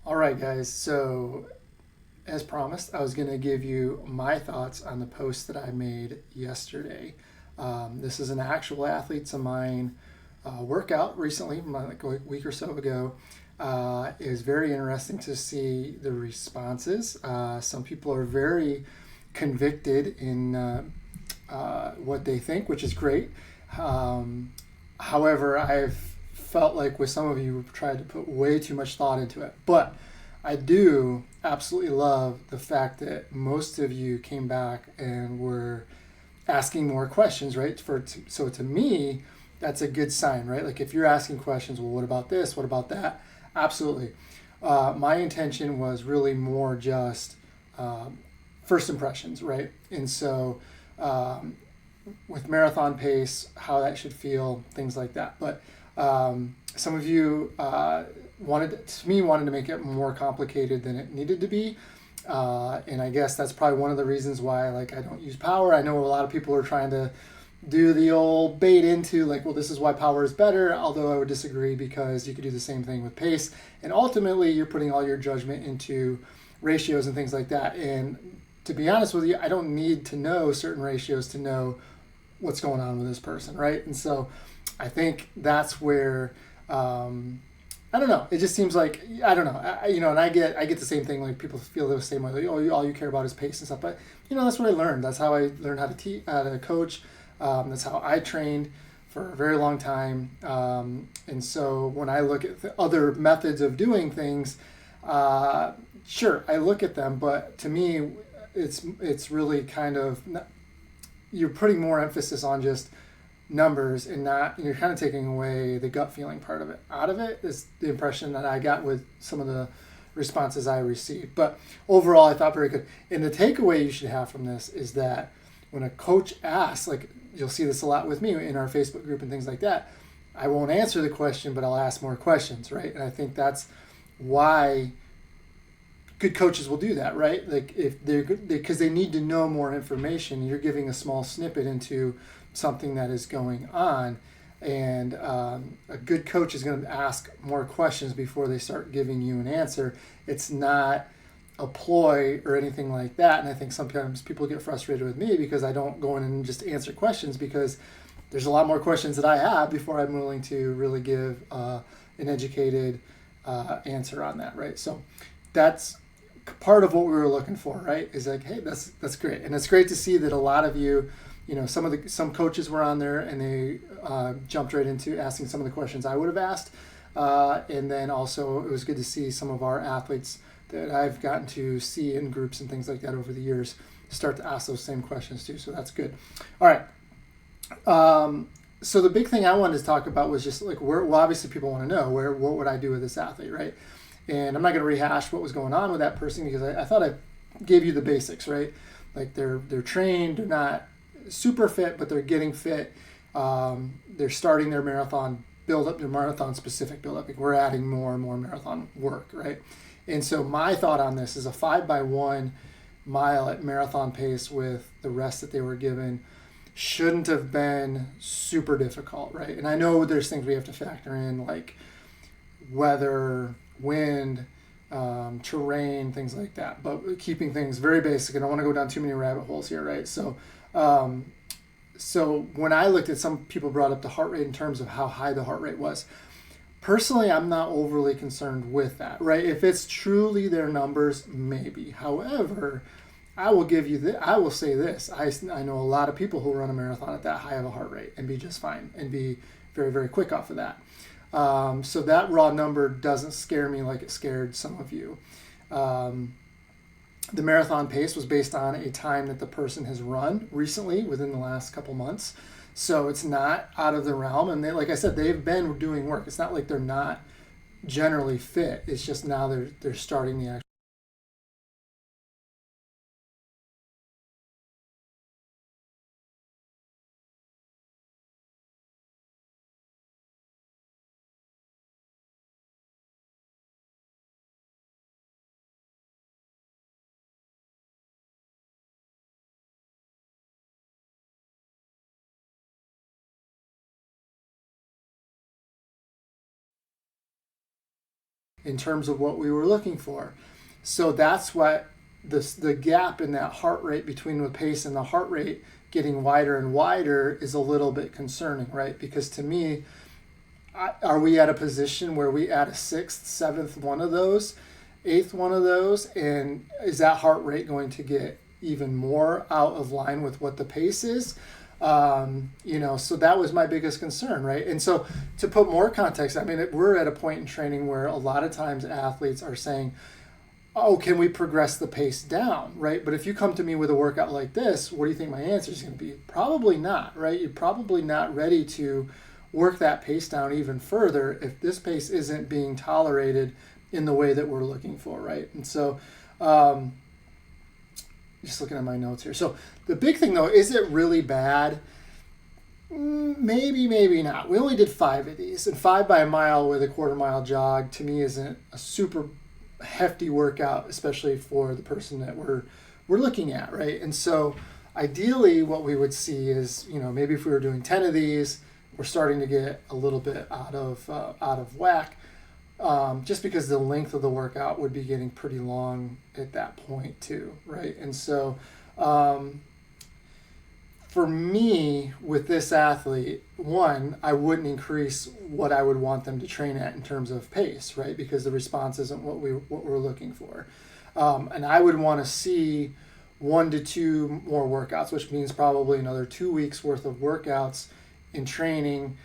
All right, guys. So, as promised, I was going to give you my thoughts on the post that I made yesterday. This is an actual athlete's of mine workout recently, like a week or so ago. It was very interesting to see the responses. Some people are very convicted in what they think, which is great. Um, However, I've felt like with some of you, we've tried to put way too much thought into it. But I do absolutely love the fact that most of you came back and were asking more questions, right? So to me, that's a good sign, right? Like if you're asking questions, well, what about this? What about that? Absolutely. My intention was really more just um, first impressions, right? And so um, with marathon pace, how that should feel, things like that. But some of you wanted to make it more complicated than it needed to be. And I guess that's probably one of the reasons why like I don't use power. I know a lot of people are trying to do the old bait into like, well, this is why power is better, although I would disagree because you could do the same thing with pace. And ultimately, you're putting all your judgment into ratios and things like that. And to be honest with you, I don't need to know certain ratios to know what's going on with this person, right? And so I think that's where I don't know. It just seems like I don't know. And I get the same thing. Like people feel the same way. Like, oh, all you care about is pace and stuff. But that's what I learned. That's how I learned how to coach. That's how I trained for a very long time. And so when I look at the other methods of doing things, sure, I look at them. But to me, it's really kind of you're putting more emphasis on just numbers and not you're kind of taking away the gut feeling part of it. Out of it is the impression that I got with some of the responses I received. But overall, I thought very good. And the takeaway you should have from this is that when a coach asks, like you'll see this a lot with me in our Facebook group and things like that, I won't answer the question, but I'll ask more questions, right? And I think that's why good coaches will do that, right? Like if they're good, because they need to know more information. You're giving a small snippet into something that is going on, and a good coach is going to ask more questions before they start giving you an answer. It's not a ploy or anything like that. And I think sometimes people get frustrated with me because I don't go in and just answer questions because there's a lot more questions that I have before I'm willing to really give an educated answer on that, right? So that's part of what we were looking for, right? Is like, hey, that's great, and it's great to see that a lot of you, some coaches were on there and they jumped right into asking some of the questions I would have asked, and then also it was good to see some of our athletes that I've gotten to see in groups and things like that over the years start to ask those same questions too. So that's good. All right. So the big thing I wanted to talk about was just like well, obviously people want to know what would I do with this athlete, right? And I'm not going to rehash what was going on with that person because I thought I gave you the basics, right? Like they're trained, they're not super fit, but they're getting fit. They're starting their marathon build up, their marathon specific build up. Like we're adding more and more marathon work, right? And so my thought on this is a 5x1 mile at marathon pace with the rest that they were given shouldn't have been super difficult, right? And I know there's things we have to factor in like weather, wind, terrain, things like that. But keeping things very basic. I don't want to go down too many rabbit holes here, right? So when I looked at some people brought up the heart rate in terms of how high the heart rate was. Personally, I'm not overly concerned with that, right? If it's truly their numbers, maybe. However, I will say this. I know a lot of people who run a marathon at that high of a heart rate and be just fine and be very, very quick off of that. So that raw number doesn't scare me like it scared some of you. Um, the marathon pace was based on a time that the person has run recently within the last couple months. So it's not out of the realm. And like I said, they've been doing work. It's not like they're not generally fit. It's just now they're starting the actual. in terms of what we were looking for. So that's what the gap in that heart rate between the pace and the heart rate getting wider and wider is a little bit concerning, right? Because to me, are we at a position where we add a sixth, seventh one of those, eighth one of those, and is that heart rate going to get even more out of line with what the pace is? So that was my biggest concern, right? And so to put more context, I mean, we're at a point in training where a lot of times athletes are saying, oh, can we progress the pace down, right? But if you come to me with a workout like this, what do you think my answer is going to be? Probably not, right? You're probably not ready to work that pace down even further if this pace isn't being tolerated in the way that we're looking for, right? And so, just looking at my notes here. So the big thing though, is it really bad? Maybe, maybe not. We only did 5 of these, and 5 by a mile with a quarter mile jog to me isn't a super hefty workout, especially for the person that we're looking at, right? And so ideally what we would see is, maybe if we were doing 10 of these, we're starting to get a little bit out of whack, just because the length of the workout would be getting pretty long at that point too, right? And so for me, with this athlete, one, I wouldn't increase what I would want them to train at in terms of pace, right? Because the response isn't what we're looking for. And I would want to see 1 to 2 more workouts, which means probably another 2 weeks worth of workouts in training,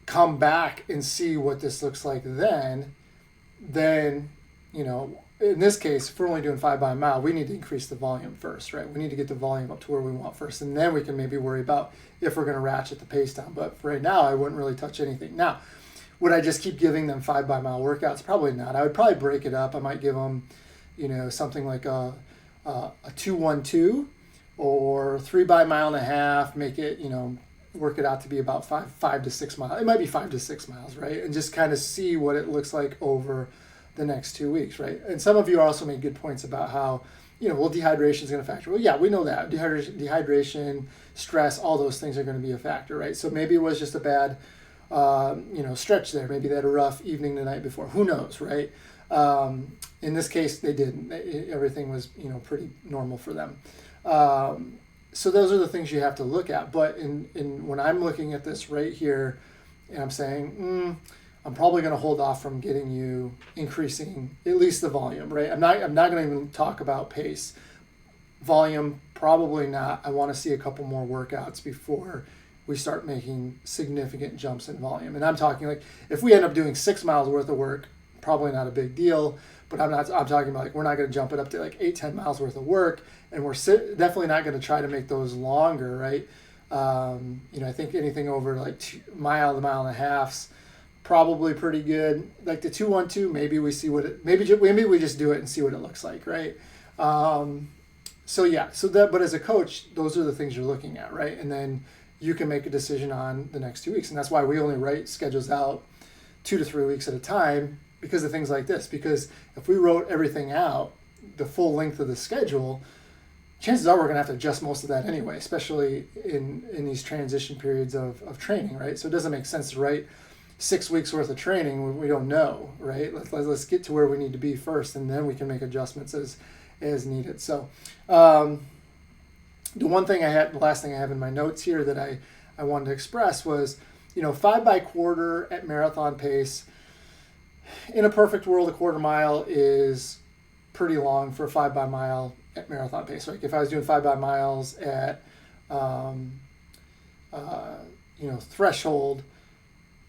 come back and see what this looks like then, in this case, if we're only doing 5 by a mile, we need to increase the volume first, right? We need to get the volume up to where we want first, and then we can maybe worry about if we're going to ratchet the pace down. But for right now, I wouldn't really touch anything. Now, would I just keep giving them 5 by mile workouts? Probably not. I would probably break it up. I might give them, something like a 2-1-2 or 3 by a mile and a half, make it, work it out to be about 5 to 6 miles. It might be 5 to 6 miles, right? And just kind of see what it looks like over the next 2 weeks, right? And some of you also made good points about how, dehydration is going to factor. Well, yeah, we know that. Dehydration, stress, all those things are going to be a factor, right? So maybe it was just a bad, stretch there. Maybe they had a rough evening the night before. Who knows, right? In this case, they didn't. Everything was, pretty normal for them. So those are the things you have to look at. But in when I'm looking at this right here, and I'm saying, I'm probably going to hold off from getting you increasing at least the volume, right? I'm not going to even talk about pace. Volume, probably not. I want to see a couple more workouts before we start making significant jumps in volume. And I'm talking like if we end up doing 6 miles worth of work, probably not a big deal. But I'm talking about like we're not going to jump it up to like 8-10 miles worth of work, and we're definitely not going to try to make those longer, right? I think anything over like 2 mile to mile and a half's probably pretty good. Like the 2-1-2, maybe we see what it maybe we just do it and see what it looks like, right? But as a coach, those are the things you're looking at, right? And then you can make a decision on the next 2 weeks, and that's why we only write schedules out 2 to 3 weeks at a time. Because of things like this. Because if we wrote everything out, the full length of the schedule, chances are we're going to have to adjust most of that anyway, especially in these transition periods of training, right? So it doesn't make sense to write 6 weeks worth of training when we don't know, right? Let's get to where we need to be first, and then we can make adjustments as needed. So the last thing I have in my notes here that I wanted to express was, 5 by quarter at marathon pace. In a perfect world, a quarter mile is pretty long for a 5 by mile at marathon pace. Like if I was doing 5 by miles at, threshold,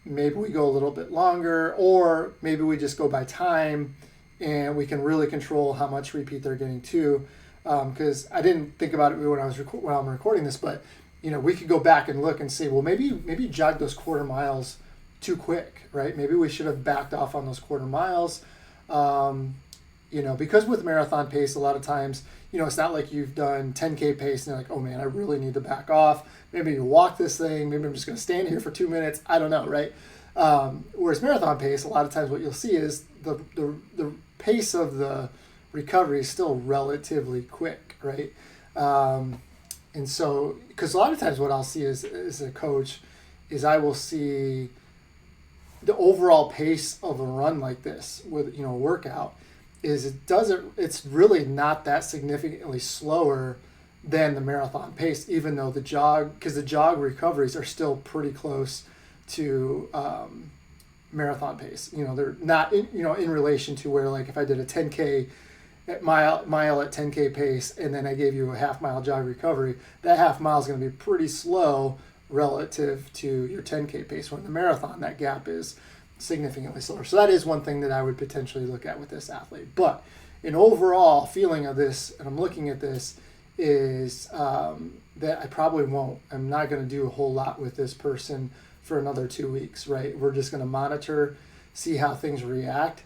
maybe we go a little bit longer, or maybe we just go by time and we can really control how much repeat they're getting too. Because I didn't think about it when I'm recording this, but we could go back and look and say, well, maybe jog those quarter miles too quick, right? Maybe we should have backed off on those quarter miles. Because with marathon pace, a lot of times, it's not like you've done 10K pace and you're like, oh man, I really need to back off. Maybe you walk this thing. Maybe I'm just going to stand here for 2 minutes. I don't know, right? Whereas marathon pace, a lot of times what you'll see is the pace of the recovery is still relatively quick, right? And so, because a lot of times what I'll see as a coach is I will see the overall pace of a run like this with, a workout is it's really not that significantly slower than the marathon pace, even though because the jog recoveries are still pretty close to marathon pace. They're not in relation to where, like, if I did a 10K at mile at 10K pace and then I gave you a half mile jog recovery, that half mile is going to be pretty slow relative to your 10K pace. When the marathon, that gap is significantly slower. So that is one thing that I would potentially look at with this athlete. But an overall feeling of this, and I'm looking at this, is that I probably won't. I'm not going to do a whole lot with this person for another 2 weeks, right? We're just going to monitor, see how things react.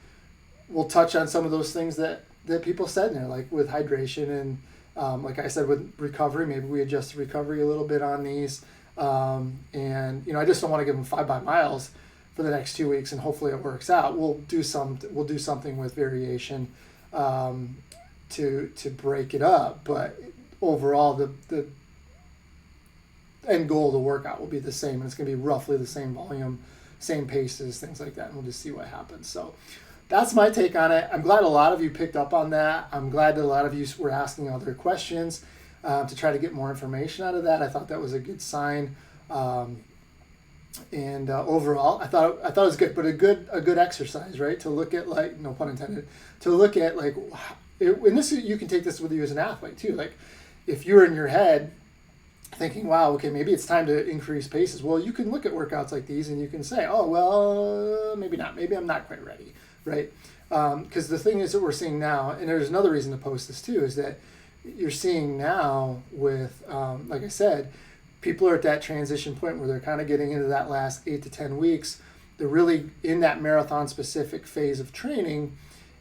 We'll touch on some of those things that people said in there, like with hydration and like I said, with recovery. Maybe we adjust the recovery a little bit on these. And I just don't want to give them 5 by miles for the next 2 weeks, and hopefully it works out. We'll do something with variation to break it up, but overall the end goal of the workout will be the same, and it's going to be roughly the same volume, same paces, things like that, and we'll just see what happens. So that's my take on it. I'm glad a lot of you picked up on that. I'm glad that a lot of you were asking other questions to try to get more information out of that. I thought that was a good sign. And overall, I thought it was good, but a good exercise, right? To look at, like, no pun intended, to look at, like, and this, you can take this with you as an athlete too. Like, if you're in your head thinking, wow, okay, maybe it's time to increase paces. Well, you can look at workouts like these and you can say, oh, well, maybe not. Maybe I'm not quite ready, right? Because the thing is that we're seeing now, and there's another reason to post this too, is that you're seeing now with, like I said, people are at that transition point where they're kind of getting into that last 8 to 10 weeks. They're really in that marathon specific phase of training,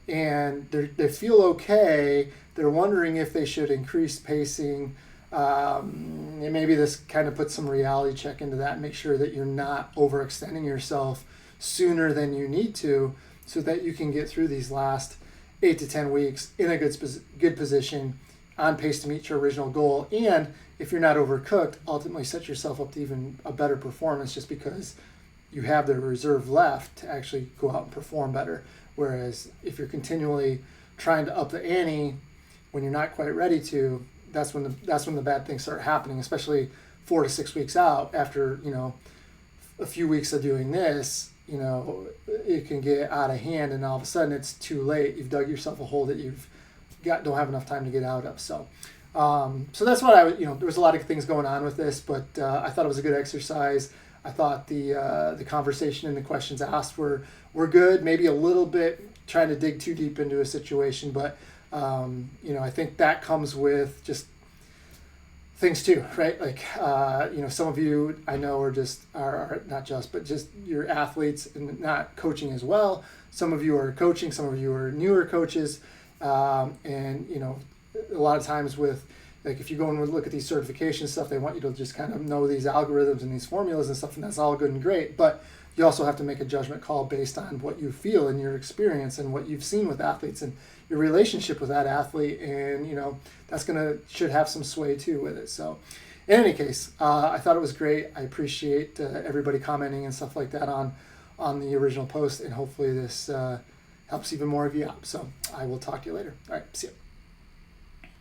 and they feel okay. They're wondering if they should increase pacing. And maybe this kind of puts some reality check into that. Make sure that you're not overextending yourself sooner than you need to, so that you can get through these last 8 to 10 weeks in a good position, on pace to meet your original goal. And if you're not overcooked, ultimately set yourself up to even a better performance, just because you have the reserve left to actually go out and perform better. Whereas if you're continually trying to up the ante when you're not quite ready to, that's when the bad things start happening, especially 4 to 6 weeks out. After a few weeks of doing this, it can get out of hand, and all of a sudden it's too late. You've dug yourself a hole that don't have enough time to get out of. So that's what there was a lot of things going on with this, but I thought it was a good exercise. I thought the conversation and the questions asked were good. Maybe a little bit trying to dig too deep into a situation, but I think that comes with just things too, right? Like some of you I know are not just, but just you're athletes and not coaching as well. Some of you are coaching, some of you are newer coaches, and a lot of times with, like, if you go and look at these certification stuff, they want you to just kind of know these algorithms and these formulas and stuff, and that's all good and great. But you also have to make a judgment call based on what you feel and your experience and what you've seen with athletes and your relationship with that athlete, and that's should have some sway too with it. So in any case, I thought it was great. I appreciate everybody commenting and stuff like that on the original post, and hopefully this helps even more of you out. So I will talk to you later. All right, see you.